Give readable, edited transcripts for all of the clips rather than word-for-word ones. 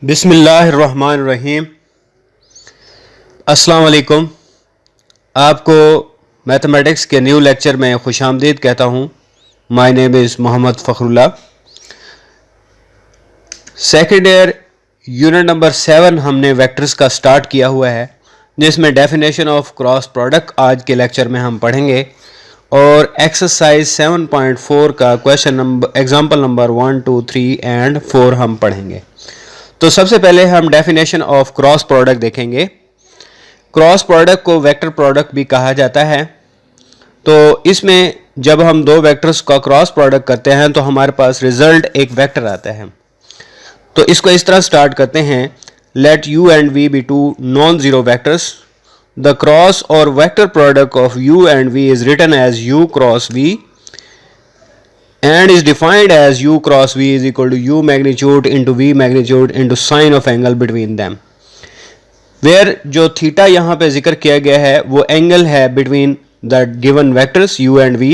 बिस्मिल्लाहिर्रहमानिर्रहीम। अस्सलाम वालेकुम। आपको मैथमेटिक्स के न्यू लेक्चर में खुशामदीद कहता हूँ। My name is Mohammad Fakhrullah. Second year unit number 7 हमने वेक्टर्स का स्टार्ट किया हुआ है, जिसमें डेफिनेशन ऑफ क्रॉस प्रोडक्ट आज के लेक्चर में हम पढ़ेंगे और एक्सरसाइज 7.4 का question number example number 1, 2, 3 and 4 हम पढ़ेंगे। तो सबसे पहले हम डेफिनेशन ऑफ क्रॉस प्रोडक्ट देखेंगे। क्रॉस प्रोडक्ट को वेक्टर प्रोडक्ट भी कहा जाता है। तो इसमें जब हम दो वेक्टर्स का क्रॉस प्रोडक्ट करते हैं तो हमारे पास रिजल्ट एक वेक्टर आता है। तो इसको इस तरह स्टार्ट करते हैं, let u and v be two non zero vectors. The cross और vector product of u and v is written as u cross v and is defined as u cross v is equal to u magnitude into v magnitude into sine of angle between them, where जो theta यहाँ पे जिक्र किया गया है वो angle है between the given vectors u and v,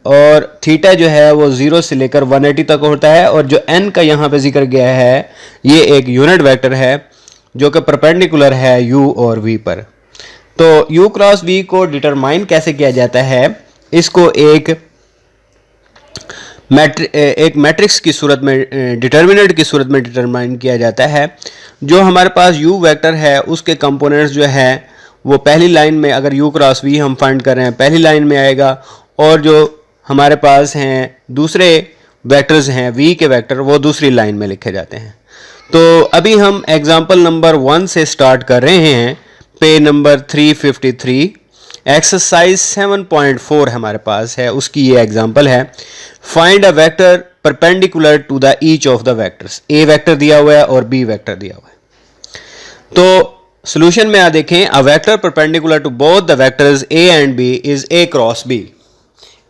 और थीटा जो है वो 0 से लेकर 180 तक होता है, और जो n का यहाँ पे जिक्र गया है ये एक यूनिट वेक्टर है जो कि परपेंडिकुलर है u और v पर। तो u क्रॉस v को डिटरमाइन कैसे किया जाता है, इसको एक मैट्रिक्स की सूरत में, डिटर्मिनेंट की सूरत में डिटरमाइन किया जाता है। जो हमारे पास u वेक्टर है उसके कंपोनेंट्स जो है वो पहली लाइन में, अगर u क्रॉस v हम फाइंड कर रहे हैं पहली लाइन में आएगा, और जो हमारे पास हैं दूसरे वेक्टर्स हैं v के वेक्टर वो दूसरी लाइन में लिखे जाते हैं। तो अभी हम एग्जांपल नंबर 1 से स्टार्ट कर रहे हैं। पेज नंबर 353 एक्सरसाइज 7.4 हमारे पास है, उसकी ये एग्जांपल है। Find a vector perpendicular to the each of the vectors. A vector दिया हुआ है और बी वेक्टर दिया हुआ है। तो सॉल्यूशन में आ देखें, a vector perpendicular to both the vectors A and B is A cross B.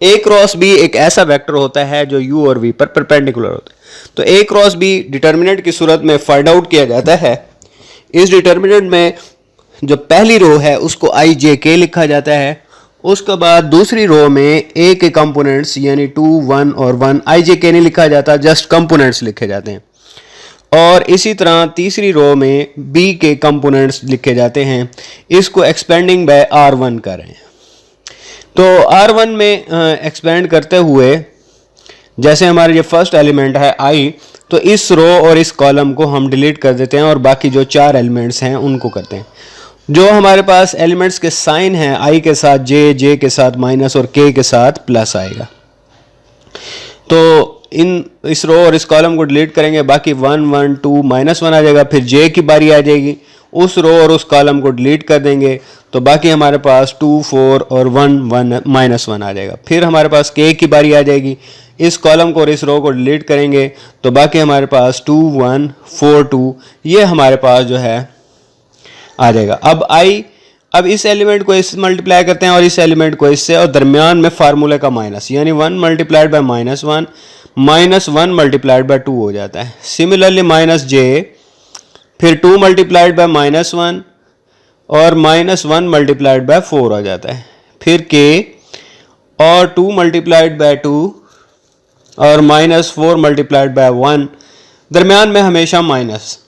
A cross B एक ऐसा वेक्टर होता है जो u और v पर परपेंडिकुलर होता है। तो ए क्रॉस बी डिटर्मिनेंट की सूरत में फाइंड आउट किया जाता है। इस डिटर्मिनेंट में जो पहली रो है उसको i j k लिखा जाता है। उसके बाद दूसरी रो में a के कंपोनेंट्स यानी 2, 1 और 1 i j k नहीं लिखा जाता, जस्ट कंपोनेंट्स लिखे जाते हैं। और इसी तरह तीसरी रो में b के कंपोनेंट्स लिखे जाते हैं। इसको एक्सपेंडिंग बाय r1 कर रहे हैं। तो r1 में एक्सपेंड करते हुए जैसे हमारे ये फर्स्ट एलिमेंट है i, तो इस रो और इस कॉलम को हम डिलीट कर देते हैं और बाकी जो 4 एलिमेंट्स हैं उनको करते हैं। जो हमारे पास एलिमेंट्स के साइन हैं i के साथ j, j के साथ माइनस और k के साथ प्लस आएगा। तो इस रो और इस कॉलम को डिलीट करेंगे, बाकी 1, 1, 2, -1 आ जाएगा। फिर j की बारी आ जाएगी, उस रो और उस कॉलम को डिलीट कर देंगे, तो बाकी हमारे पास 2, 4 और 1, 1 -1 आ जाएगा। फिर हमारे पास k की बारी आ जाएगी, इस कॉलम को और इस रो को डिलीट करेंगे, तो बाकी हमारे पास 2, 1, 4, 2 ये हमारे पास जो है आ जाएगा। अब इस एलिमेंट को इससे मल्टीप्लाई करते हैं और इस एलिमेंट को इससे, और दरमियान में फार्मूले का माइनस, यानी 1 मल्टीप्लाइड बाय -1 -1 मल्टीप्लाइड बाय 2 हो जाता है। सिमिलरली -j, फिर 2 मल्टीप्लाइड बाय -1 और -1 मल्टीप्लाइड बाय 4 हो जाता है। फिर k और 2 मल्टीप्लाइड बाय 2 और -4 मल्टीप्लाइड बाय 1, दरमियान में हमेशा माइनस।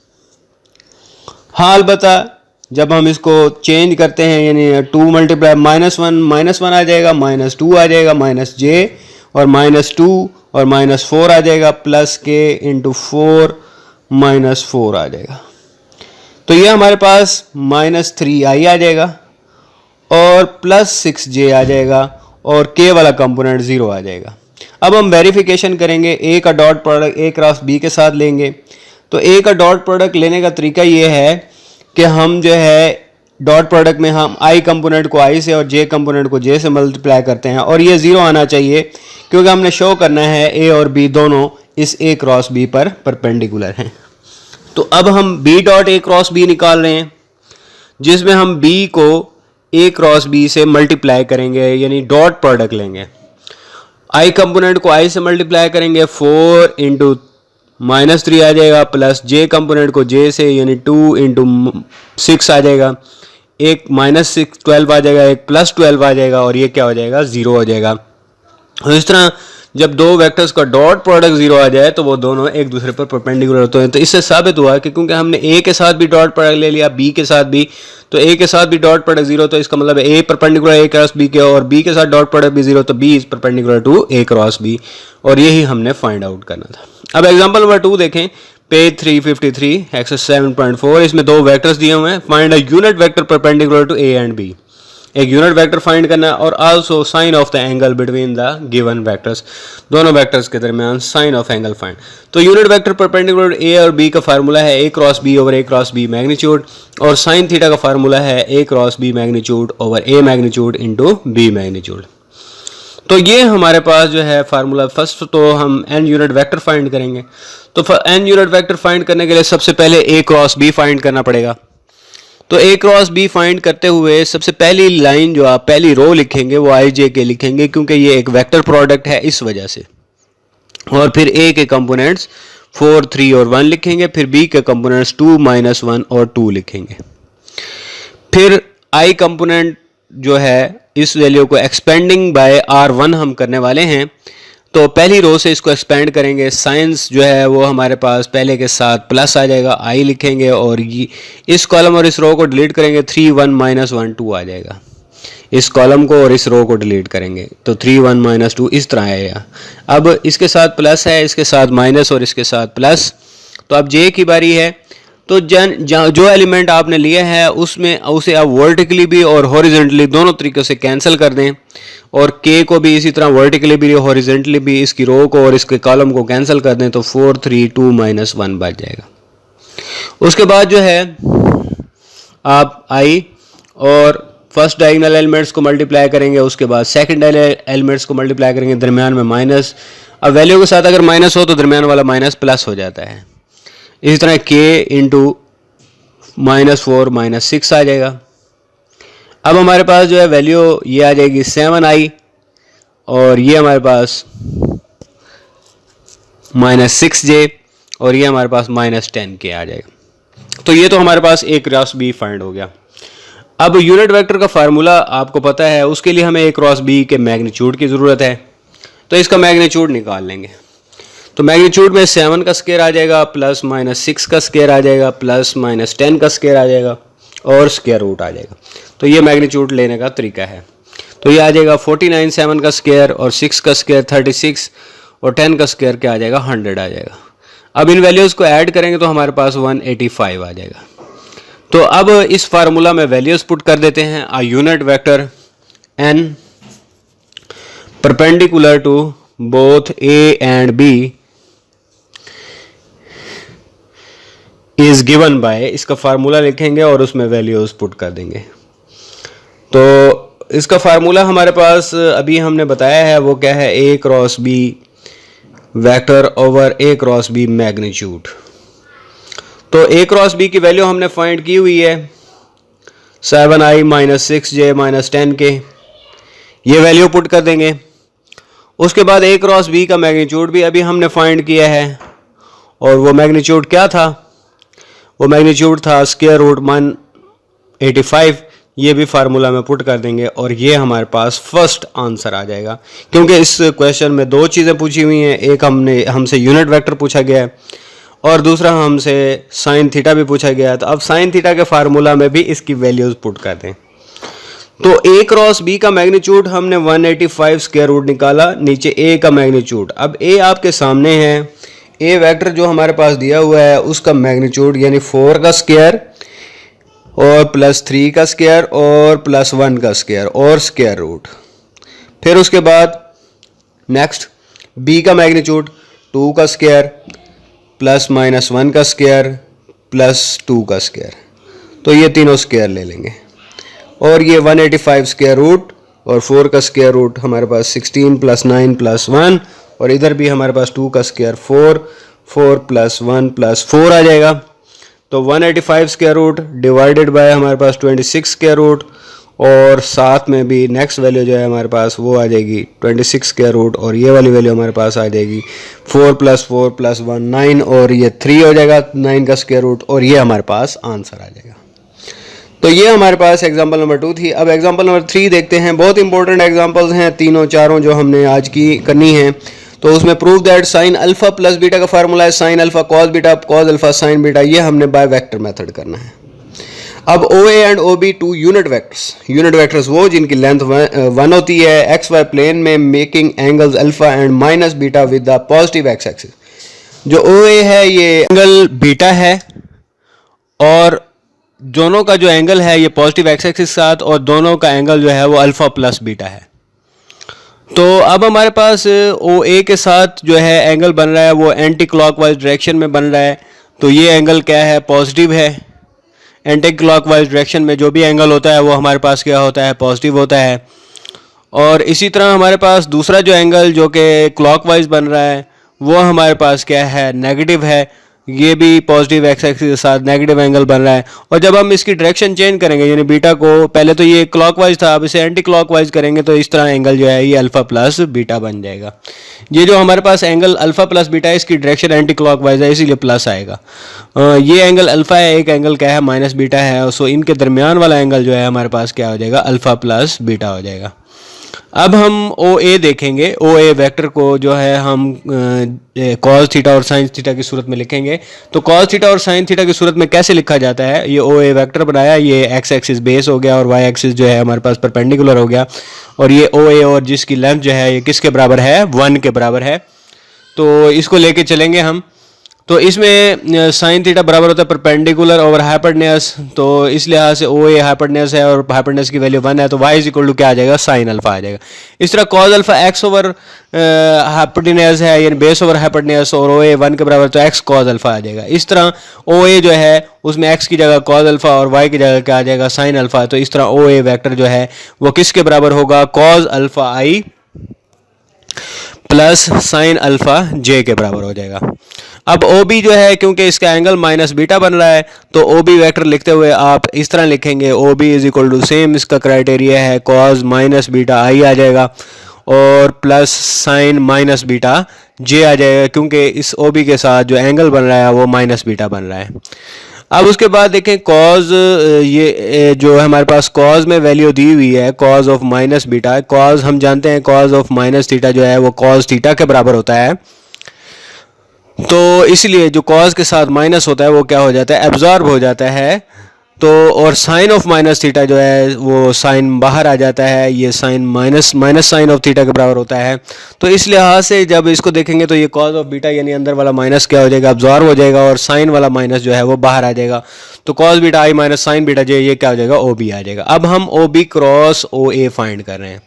हाँ अलबत्ता जब हम इसको चेंज करते हैं यानी 2 मल्टीप्लाई -1 आ जाएगा, -2 आ जाएगा, -j और -2 और -4 आ जाएगा, प्लस k इंटू 4 -4 आ जाएगा। तो ये हमारे पास -3i आ जाएगा और +6j आ जाएगा और k वाला कंपोनेंट 0 आ जाएगा। अब हम वेरिफिकेशन करेंगे, a का dot product a cross b के साथ लेंगे। तो a का डॉट प्रोडक्ट लेने का तरीका ये है कि हम जो है डॉट प्रोडक्ट में हम i कंपोनेंट को i से और j कंपोनेंट को j से मल्टीप्लाई करते हैं, और ये 0 आना चाहिए क्योंकि हमने शो करना है a और b दोनों इस a क्रॉस b पर परपेंडिकुलर हैं। तो अब हम b dot a cross b निकाल रहे हैं, जिसमें हम b को a क्रॉस b से मल्टीप्लाई करेंगे यानी डॉट प्रोडक्ट लेंगे। i कंपोनेंट को i से मल्टीप्लाई करेंगे, 4 इंटू -3 आ जाएगा, प्लस j कंपोनेंट को j से यानी 2 इंटू 6 आ जाएगा, एक -6 12 आ जाएगा, एक +12 आ जाएगा और ये क्या हो जाएगा 0 हो जाएगा। तो इस तरह जब दो वेक्टर्स का डॉट प्रोडक्ट 0 आ जाए तो वो दोनों एक दूसरे पर परपेंडिकुलर होते हैं। तो इससे साबित हुआ कि क्योंकि हमने ए के साथ भी डॉट प्रोडक्ट ले लिया, बी के साथ भी, तो ए के साथ भी डॉट प्रोडक्ट 0, तो इसका मतलब ए परपेंडिकुलर ए क्रॉस बी के, और बी के साथ डॉट प्रोडक्ट भी 0, तो B is perpendicular to A cross B, और यही हमने फाइंड आउट करना था। अब एग्जाम्पल नंबर 2 देखें, पेज 353 एक्सरसाइज 7.4। इसमें दो वेक्टर्स दिए हुए हैं, find a unit vector perpendicular to A and B. एक यूनिट वेक्टर फाइंड करना है और also sine of the angle between the given vectors, दोनों वेक्टर्स के दरमियान साइन ऑफ एंगल फाइंड। तो यूनिट वेक्टर परपेंडिकुलर ए और बी का फार्मूला है A cross B over A cross B magnitude, और साइन थीटा का फार्मूला है A cross B magnitude over A magnitude into B magnitude. तो ये हमारे पास जो है फार्मूला, फर्स्ट तो हम एन यूनिट वेक्टर फाइंड करेंगे। तो एन यूनिट वेक्टर फाइंड करने के लिए सबसे पहले ए क्रॉस बी फाइंड करना पड़ेगा। तो ए क्रॉस बी फाइंड करते हुए सबसे पहली लाइन जो आप पहली रो लिखेंगे वो आई जे के लिखेंगे, क्योंकि ये एक वेक्टर प्रोडक्ट है इस वजह से। और फिर ए के कंपोनेंट्स 4, 3 और 1 लिखेंगे, फिर बी के कंपोनेंट्स 2, -1 और 2 लिखेंगे। फिर आई कंपोनेंट जो है इस वैल्यू को एक्सपेंडिंग बाय R1 हम करने वाले हैं। तो पहली रो से इसको एक्सपेंड करेंगे, साइंस जो है वो हमारे पास पहले के साथ प्लस आ जाएगा, आई लिखेंगे, और ये इस कॉलम और इस रो को डिलीट करेंगे, 3, 1, -1, 2 आ जाएगा। इस कॉलम को और इस रो को डिलीट करेंगे तो 3, 1, -2 इस तरह आएगा। अब इसके साथ प्लस है, इसके साथ माइनस और इसके साथ प्लस। तो अब जे की बारी है। तो जो एलिमेंट आपने लिया है उसमें उसे आप वर्टिकली भी और हॉरिजेंटली दोनों तरीक़ों से कैंसिल कर दें, और के को भी इसी तरह वर्टिकली भी हॉरिजेंटली भी इसकी रो को और इसके कॉलम को कैंसिल कर दें, तो 4, 3, 2, -1 बच जाएगा। उसके बाद जो है आप आई और फर्स्ट डायगोनल एलिमेंट्स को मल्टीप्लाई करेंगे, उसके बाद सेकंड एलिमेंट्स को मल्टीप्लाई करेंगे, दरमियान में माइनस। अब वैल्यू के साथ अगर माइनस हो तो दरमियान वाला माइनस प्लस हो जाता है। इसी तरह k इंटू -4 -6 आ जाएगा। अब हमारे पास जो है वैल्यू ये आ जाएगी 7i, और ये हमारे पास -6j, और ये हमारे पास -10k आ जाएगा। तो ये तो हमारे पास ए क्रॉस बी फाइंड हो गया। अब यूनिट वेक्टर का फार्मूला आपको पता है, उसके लिए हमें ए क्रॉस बी के मैग्नीट्यूड की ज़रूरत है। तो इसका मैग्नीट्यूड निकाल लेंगे। तो मैग्नीट्यूड में 7 का स्क्वायर आ जाएगा, प्लस -6 का स्क्वायर आ जाएगा, प्लस -10 का स्क्वायर आ जाएगा, और स्क्वायर रूट आ जाएगा। तो ये मैग्नीट्यूड लेने का तरीका है। तो ये आ जाएगा 49, 7 का स्क्वायर और 6 का स्क्वायर 36, और 10 का स्क्वायर क्या आ जाएगा 100 आ जाएगा। अब इन वैल्यूज़ को ऐड करेंगे तो हमारे पास 185 आ जाएगा। तो अब इस फार्मूला में वैल्यूज़ पुट कर देते हैं। A unit vector n perpendicular to both a and b is given by, इसका फार्मूला लिखेंगे और उसमें वैल्यूज पुट कर देंगे। तो इसका फार्मूला हमारे पास अभी हमने बताया है, वो क्या है, A cross B vector over A cross B magnitude. तो ए क्रॉस बी की वैल्यू हमने फाइंड की हुई है 7i -6j -10k, ये वैल्यू पुट कर देंगे। उसके बाद ए क्रॉस बी का मैग्नीट्यूड भी अभी हमने फाइंड किया है, और वो मैग्नीट्यूड क्या था, वो मैग्नीट्यूड था स्क्वायर रूट 185। ये भी फार्मूला में पुट कर देंगे और ये हमारे पास फर्स्ट आंसर आ जाएगा, क्योंकि इस क्वेश्चन में दो चीज़ें पूछी हुई हैं। एक हमसे यूनिट वेक्टर पूछा गया है, और दूसरा हमसे साइन थीटा भी पूछा गया है। तो अब साइन थीटा के फार्मूला में भी इसकी वैल्यूज पुट कर दें। तो ए क्रॉस बी का मैग्नीट्यूड हमने 185 स्क्वायर रूट निकाला, नीचे ए का मैग्नीट्यूड। अब ए आपके सामने है, ए वेक्टर जो हमारे पास दिया हुआ है उसका मैग्नीट्यूड यानी 4 का स्क्वायर और प्लस 3 का स्क्वायर और प्लस 1 का स्क्वायर और स्क्वायर रूट। फिर उसके बाद नेक्स्ट बी का मैग्नीट्यूड 2 का स्क्वायर प्लस -1 का स्क्वायर प्लस 2 का स्क्वायर। तो ये तीनों स्क्वायर ले लेंगे, और ये 185 स्क्वायर रूट और 4 का स्क्वायर रूट हमारे पास 16 + 9 + 1, और इधर भी हमारे पास 2 का स्क्वायर 4 + 1 + 4 आ जाएगा। तो 185 स्क्वायर रूट डिवाइडेड बाय हमारे पास 26 स्क्वायर रूट, और साथ में भी नेक्स्ट वैल्यू जो है हमारे पास वो आ जाएगी 26 स्क्वायर रूट, और ये वाली वैल्यू हमारे पास आ जाएगी 4 + 4 + 1 9, और ये 3 हो जाएगा 9 का स्क्वायर रूट, और ये हमारे पास आंसर आ जाएगा। तो ये हमारे पास एग्जांपल नंबर 2 थी। अब एग्जांपल नंबर 3 देखते हैं। बहुत इंपॉर्टेंट एग्जांपल्स हैं, तीनों चारों जो हमने आज की करनी है। तो उसमें prove that sine alpha plus beta का फार्मूला है sine alpha cos beta cos alpha sine beta. ये हमने बाय वेक्टर मेथड करना है। अब O A and O B two unit vectors वो जिनकी लेंथ 1 होती है एक्स वाई प्लेन में, making angles alpha and minus beta with the positive x axis. जो ओ ए है ये एंगल बीटा है और दोनों का जो एंगल है ये पॉजिटिव एक्स एक्सिस के साथ, और दोनों का एंगल जो है वो अल्फा प्लस बीटा है। तो अब हमारे पास ओ ए के साथ जो है एंगल बन रहा है वो एंटी क्लॉकवाइज डायरेक्शन में बन रहा है। तो ये एंगल क्या है, पॉजिटिव है। एंटी क्लॉकवाइज डायरेक्शन में जो भी एंगल होता है वो हमारे पास क्या होता है, पॉजिटिव होता है। और इसी तरह हमारे पास दूसरा जो एंगल जो कि क्लॉकवाइज बन रहा है वो हमारे पास क्या है, नेगेटिव है। ये भी पॉजिटिव एक्स एक्सिस के साथ नेगेटिव एंगल बन रहा है। और जब हम इसकी डायरेक्शन चेंज करेंगे, यानी बीटा को, पहले तो ये क्लॉकवाइज था, अब इसे एंटी क्लॉकवाइज करेंगे तो इस तरह एंगल जो है ये अल्फा प्लस बीटा बन जाएगा। ये जो हमारे पास एंगल अल्फा प्लस बीटा है इसकी डायरेक्शन एंटी क्लॉकवाइज है, इसीलिए प्लस आएगा। ये एंगल अल्फा है, एक एंगल क्या है, माइनस बीटा है। सो इनके दरमियान वाला एंगल जो है हमारे पास क्या हो जाएगा, अल्फा प्लस बीटा हो जाएगा। अब हम ओ ए देखेंगे। ओ ए वेक्टर को जो है हम कॉस थीटा और साइन थीटा की सूरत में लिखेंगे। तो कॉस थीटा और साइन थीटा की सूरत में कैसे लिखा जाता है, ये ओ ए वेक्टर बनाया, ये एक्स एक्सिस बेस हो गया और वाई एक्सिस जो है हमारे पास परपेंडिकुलर हो गया। और ये ओ ए और जिसकी लेंथ जो है ये किसके बराबर है, 1 के बराबर है। तो इसको लेके चलेंगे हम। तो इसमें साइन थीटा बराबर होता है परपेंडिकुलर ओवर हाइपोटेन्यूज। तो इस लिहाज से ओ ए हाइपोटेन्यूज है और हाइपोटेन्यूज की वैल्यू 1 है, तो y इज इक्वल टू क्या आ जाएगा, साइन अल्फा आ जाएगा। इस तरह cos alpha x over hypotenuse है, यानी बेस ओवर हाइपोटेन्यूज, और ओ ए 1 के बराबर, तो एक्स कॉस अल्फा आ जाएगा। इस तरह ओ ए जो है उसमें एक्स की जगह कॉस अल्फा और y की जगह क्या आ जाएगा, साइन अल्फा। तो इस तरह ओ ए वेक्टर जो है वो किसके बराबर होगा, कॉस अल्फा आई प्लस साइन अल्फा जे के बराबर हो जाएगा। अब ओ बी जो है, क्योंकि इसका एंगल माइनस बीटा बन रहा है, तो ओ बी वैक्टर लिखते हुए आप इस तरह लिखेंगे, O B is equal to same, इसका क्राइटेरिया है कॉस माइनस बीटा आई आ जाएगा और plus sine minus beta j आ जाएगा, क्योंकि इस ओ बी के साथ जो एंगल बन रहा है वो माइनस बीटा बन रहा है। अब उसके बाद देखें कॉज, ये जो है हमारे पास कॉज में वैल्यू दी हुई है cause of minus beta. Cause हम जानते हैं कॉज ऑफ माइनस थीटा जो है वो कॉज थीटा के बराबर होता है। तो इसलिए जो कॉज के साथ माइनस होता है वो क्या हो जाता है, एब्जॉर्ब हो जाता है। तो और साइन ऑफ माइनस थीटा जो है वो साइन बाहर आ जाता है, ये sine minus sine of theta के बराबर होता है। तो इस लिहाज से जब इसको देखेंगे तो ये कॉज ऑफ बीटा यानी अंदर वाला माइनस क्या हो जाएगा, एब्जॉर्ब हो जाएगा, और साइन वाला माइनस जो है वो बाहर आ जाएगा। तो कॉस बीटा आई माइनस साइन बीटा जे, ये क्या हो जाएगा, ओ बी आ जाएगा। अब हम ओ बी क्रॉस ओ ए फाइंड कर रहे हैं।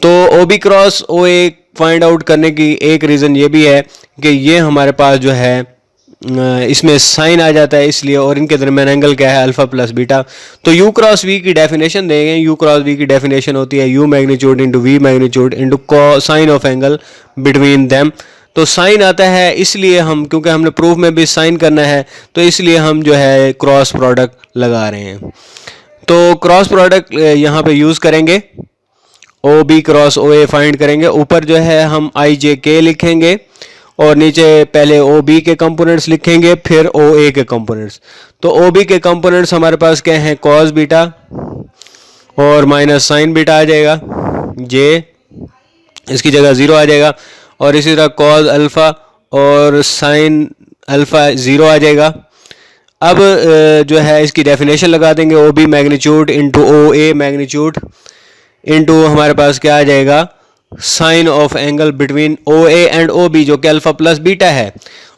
तो ओ बी क्रॉस ओ ए फाइंड आउट करने की एक रीज़न ये भी है कि ये हमारे पास जो है इसमें साइन आ जाता है इसलिए, और इनके दरमियान एंगल क्या है, अल्फा प्लस बीटा। तो यू क्रॉस वी की डेफिनेशन देंगे। यू क्रॉस वी की डेफिनेशन होती है u magnitude into v magnitude into sine of angle between them. तो साइन आता है इसलिए हम, क्योंकि हमने प्रूफ में भी साइन करना है, तो इसलिए हम जो है क्रॉस प्रोडक्ट लगा रहे हैं। तो क्रॉस प्रोडक्ट यहाँ पे यूज़ करेंगे, ओ बी क्रॉस ओ ए फाइंड करेंगे। ऊपर जो है हम आई जे के लिखेंगे और नीचे पहले ओ बी के कंपोनेंट्स लिखेंगे, फिर ओ ए के कंपोनेंट्स। तो ओ बी के कंपोनेंट्स हमारे पास क्या हैं, कॉस बीटा और माइनस साइन बीटा आ जाएगा, जे इसकी जगह 0 आ जाएगा, और इसी तरह कॉस अल्फा और साइन अल्फा 0 आ जाएगा। अब जो है इसकी डेफिनेशन लगा देंगे, O B magnitude into O A magnitude into हमारे पास क्या आ जाएगा, sine of angle between O A and O B जो कि अल्फा प्लस बीटा है,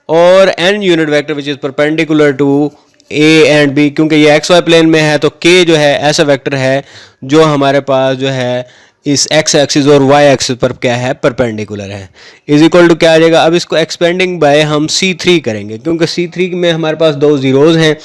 और n unit vector which is perpendicular to A and B, क्योंकि ये एक्स वाई प्लेन में है तो के जो है ऐसा वेक्टर है जो हमारे पास जो है इस एक्स एक्सिस और वाई एक्सिस पर क्या है, परपेंडिकुलर है। इज इक्वल टू क्या आ जाएगा, अब इसको एक्सपेंडिंग बाय हम C3 करेंगे, क्योंकि C3 में हमारे पास 2 जीरोज हैं,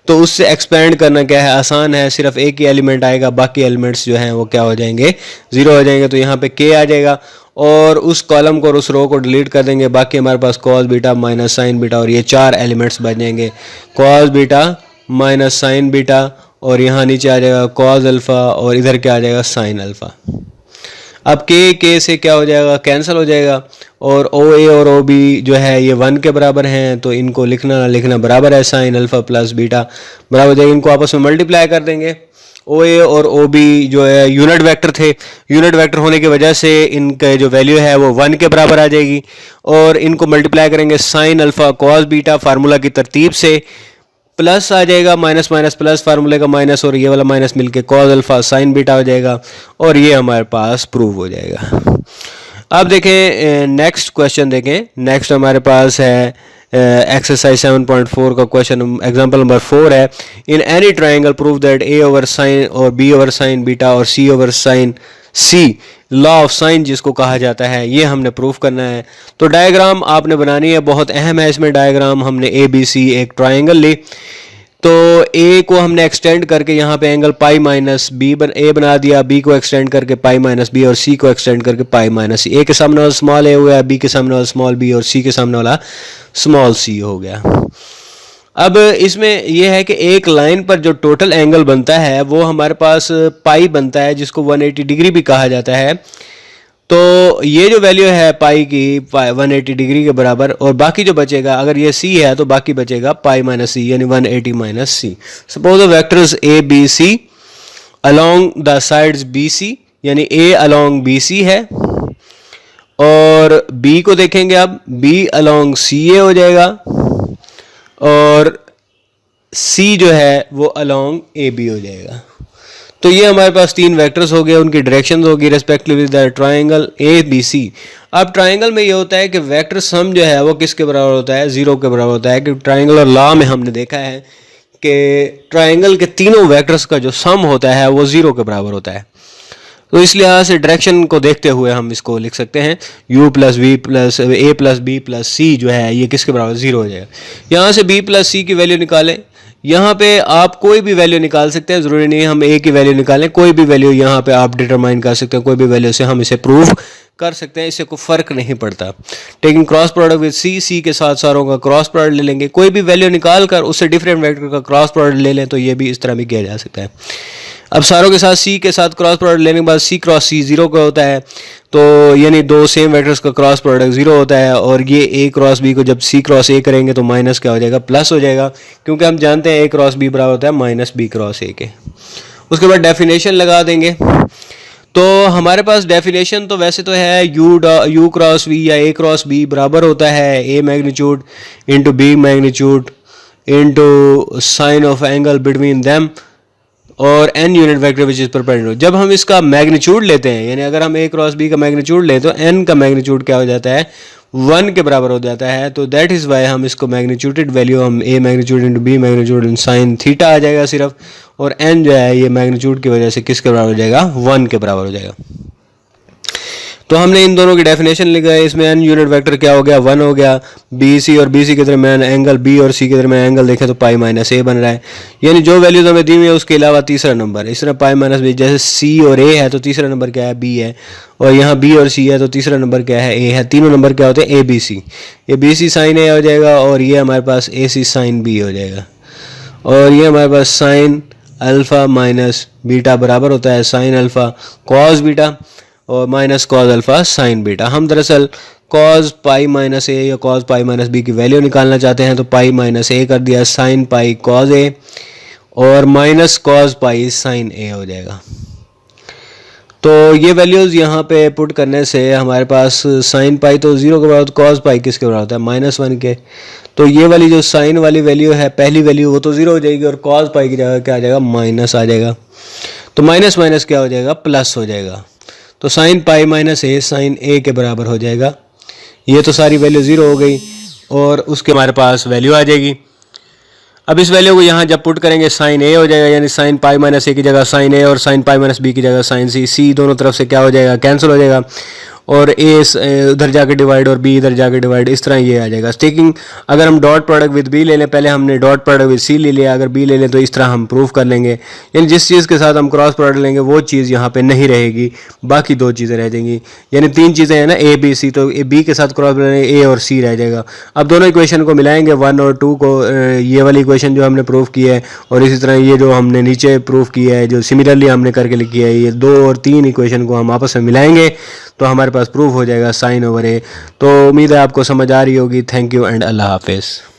तो उससे एक्सपेंड करना क्या है, आसान है। सिर्फ एक ही एलिमेंट आएगा, बाकी एलिमेंट्स जो हैं वो क्या हो जाएंगे, 0 हो जाएंगे। तो यहाँ पे K आ जाएगा और उस कॉलम को और उस रो को डिलीट कर देंगे। बाकी हमारे पास cos beta minus sine beta और ये 4 एलिमेंट्स बन जाएंगे, cos beta minus sine beta, और यहाँ नीचे आ जाएगा कॉस अल्फा और इधर क्या आ जाएगा, साइन अल्फा। अब के से क्या हो जाएगा, कैंसिल हो जाएगा, और ओ ए और ओ बी जो है ये 1 के बराबर हैं, तो इनको लिखना ना लिखना बराबर है, साइन अल्फा प्लस बीटा बराबर हो जाएगा। इनको आपस में मल्टीप्लाई कर देंगे। ओ ए और ओ बी जो है यूनिट वेक्टर थे, यूनिट वेक्टर होने की वजह से इनका जो वैल्यू है वो 1 के बराबर आ जाएगी, और इनको मल्टीप्लाई करेंगे sign alpha cos beta formula की तरतीब से, प्लस आ जाएगा, माइनस माइनस प्लस, फार्मूले का माइनस और ये वाला माइनस मिलके कॉस अल्फा साइन बीटा हो जाएगा, और ये हमारे पास प्रूव हो जाएगा। अब देखें नेक्स्ट क्वेश्चन देखें। नेक्स्ट हमारे पास है एक्सरसाइज 7.4 का क्वेश्चन, एग्जांपल नंबर 4 है। In any triangle prove that A over sine और बी ओवर साइन बीटा और C over sine C, law of sine जिसको कहा जाता है, ये हमने प्रूफ करना है। तो डायग्राम आपने बनानी है, बहुत अहम है इसमें डायग्राम। हमने ए बी सी एक ट्राइंगल ली, तो ए को हमने एक्सटेंड करके यहाँ पे एंगल पाई माइनस बी ए बना दिया, बी को एक्सटेंड करके पाई माइनस बी, और सी को एक्सटेंड करके पाई माइनस सी। ए के सामने वाला स्मॉल ए हो गया, बी के सामने वाला स्मॉल बी, और सी के सामने वाला स्मॉल सी हो गया। अब इसमें यह है कि एक लाइन पर जो टोटल एंगल बनता है वो हमारे पास पाई बनता है, जिसको 180 डिग्री भी कहा जाता है। तो ये जो वैल्यू है पाई की 180 डिग्री के बराबर, और बाकी जो बचेगा, अगर ये सी है तो बाकी बचेगा पाई माइनस सी, यानी 180 minus C. Suppose the vectors A B C along the sides B C, यानी ए अलोंग बी सी है, और बी को देखेंगे अब, बी अलोंग सी ए हो जाएगा, और सी जो है वो अलोंग ए बी हो जाएगा। तो ये हमारे पास तीन वेक्टर्स हो गए, उनकी डायरेक्शंस होगी respectively the triangle A B C. अब ट्राइंगल में ये होता है कि वेक्टर सम जो है वो किसके बराबर होता है, 0 के बराबर होता है। कि ट्राइंगुलर लॉ में हमने देखा है कि ट्राइंगल के तीनों वेक्टर्स का जो सम होता है वो 0 के बराबर होता है। तो इस लिहाज से डायरेक्शन को देखते हुए हम इसको लिख सकते हैं, u plus V plus A plus B plus C जो है ये किसके बराबर, 0 हो जाएगा। यहाँ से b प्लस सी की वैल्यू निकालें, यहाँ पे आप कोई भी वैल्यू निकाल सकते हैं, ज़रूरी नहीं हम a की वैल्यू निकालें, कोई भी वैल्यू यहाँ पे आप डिटरमाइन कर सकते हैं, कोई भी वैल्यू से हम इसे प्रूव कर सकते हैं, इससे कोई फ़र्क नहीं पड़ता। Taking cross product with C के साथ सारों का क्रॉस प्रोडक्ट ले लेंगे, कोई भी वैल्यू निकाल कर उससे डिफरेंट वेक्टर का क्रॉस प्रोडक्ट ले लें, तो ये भी इस तरह भी किया जा सकता है। अब सारों के साथ सी के साथ क्रॉस प्रोडक्ट लेने के बाद सी क्रॉस सी 0 का होता है, तो यानी दो सेम वेक्टर्स का क्रॉस प्रोडक्ट 0 होता है। और ये ए क्रॉस बी को जब सी क्रॉस ए करेंगे तो माइनस क्या हो जाएगा, प्लस हो जाएगा, क्योंकि हम जानते हैं ए क्रॉस बी बराबर होता है माइनस बी क्रॉस ए के। उसके बाद डेफिनेशन लगा देंगे। तो हमारे पास डेफिनेशन तो वैसे तो है यू क्रॉस वी या ए क्रॉस बी बराबर होता है A magnitude into B magnitude into sine of angle between them और n unit vector which is perpendicular. जब हम इसका मैग्नीट्यूड लेते हैं, यानी अगर हम ए क्रॉस बी का मैग्नीट्यूड लें तो एन का मैग्नीट्यूड क्या हो जाता है, 1 के बराबर हो जाता है। तो दैट इज़ वाई हम इसको मैग्नीट्यूडेड वैल्यू हम ए मैग्नीट्यूड इंटू बी मैग्नीट्यूड इन साइन थीटा आ जाएगा सिर्फ, और एन जो है ये मैग्नीट्यूड की वजह से किसके बराबर हो जाएगा, 1 के बराबर हो जाएगा। तो हमने इन दोनों की डेफिनेशन लिखा है। इसमें एन यूनिट वेक्टर क्या हो गया, 1 हो गया। बी सी और बी सी के दरमियान एंगल, बी और सी के दरमियान एंगल देखें तो पाई माइनस ए बन रहा है, यानी जो वैल्यूज हमें दी हुई है उसके अलावा तीसरा नंबर। इस तरह पाई माइनस बी, जैसे सी और ए है तो तीसरा नंबर क्या है, बी है, और यहाँ बी और सी है तो तीसरा नंबर क्या है, ए है। तीनों नंबर क्या होते हैं, ए बी सी। ये बी सी साइन ए हो जाएगा, और ये हमारे पास ए सी साइन बी हो जाएगा, और ये हमारे पास साइन अल्फ़ा माइनस बीटा बराबर होता है साइन अल्फ़ा कॉस बीटा और minus cos alpha sine beta. हम दरअसल कॉस पाई माइनस ए या कॉस पाई माइनस बी की वैल्यू निकालना चाहते हैं, तो पाई माइनस ए कर दिया, साइन पाई कॉस ए और माइनस कॉस पाई साइन ए हो जाएगा। तो ये वैल्यूज़ यहाँ पे पुट करने से हमारे पास साइन पाई तो 0 के बराबर, कॉस पाई किसके बराबर होता है, -1 के। तो ये वाली जो साइन वाली वैल्यू है, पहली वैल्यू, वो तो 0 हो जाएगी, और कॉस पाई की जगह क्या आ जाएगा, माइनस आ जाएगा। तो माइनस माइनस क्या हो जाएगा, प्लस हो जाएगा। तो साइन पाई माइनस ए साइन ए के बराबर हो जाएगा। ये तो सारी वैल्यू 0 हो गई, और उसके हमारे पास वैल्यू आ जाएगी। अब इस वैल्यू को यहाँ जब पुट करेंगे साइन ए हो जाएगा, यानी साइन पाई माइनस ए की जगह साइन ए और साइन पाई माइनस बी की जगह साइन सी। सी दोनों तरफ से क्या हो जाएगा, कैंसिल हो जाएगा, और ए उधर जाके डिवाइड और बी इधर जाके डिवाइड, इस तरह ये आ जाएगा। टेकिंग अगर हम डॉट प्रोडक्ट विद बी ले लें, पहले हमने डॉट प्रोडक्ट विद सी ले लिया, अगर बी ले लें तो इस तरह हम प्रूव कर लेंगे। यानी जिस चीज़ के साथ हम क्रॉस प्रोडक्ट लेंगे वो चीज़ यहाँ पे नहीं रहेगी, बाकी दो चीज़ें रह जाएंगी। यानी तीन चीज़ें हैं ना, ए बी सी, तो बी के साथ क्रॉस ए और सी रह जाएगा। अब दोनों इक्वेशन को मिलाएंगे, 1 और 2 को, ये वाली इक्वेशन जो हमने प्रूव की है और इसी तरह ये जो हमने नीचे प्रूव किया है जो सिमिलरली हमने करके लिखी है, ये 2 और 3 इक्वेशन को हम आपस में मिलाएंगे तो हमारे पास प्रूफ हो जाएगा साइन ओवर ए। तो उम्मीद है आपको समझ आ रही होगी। थैंक यू एंड अल्लाह हाफिज़।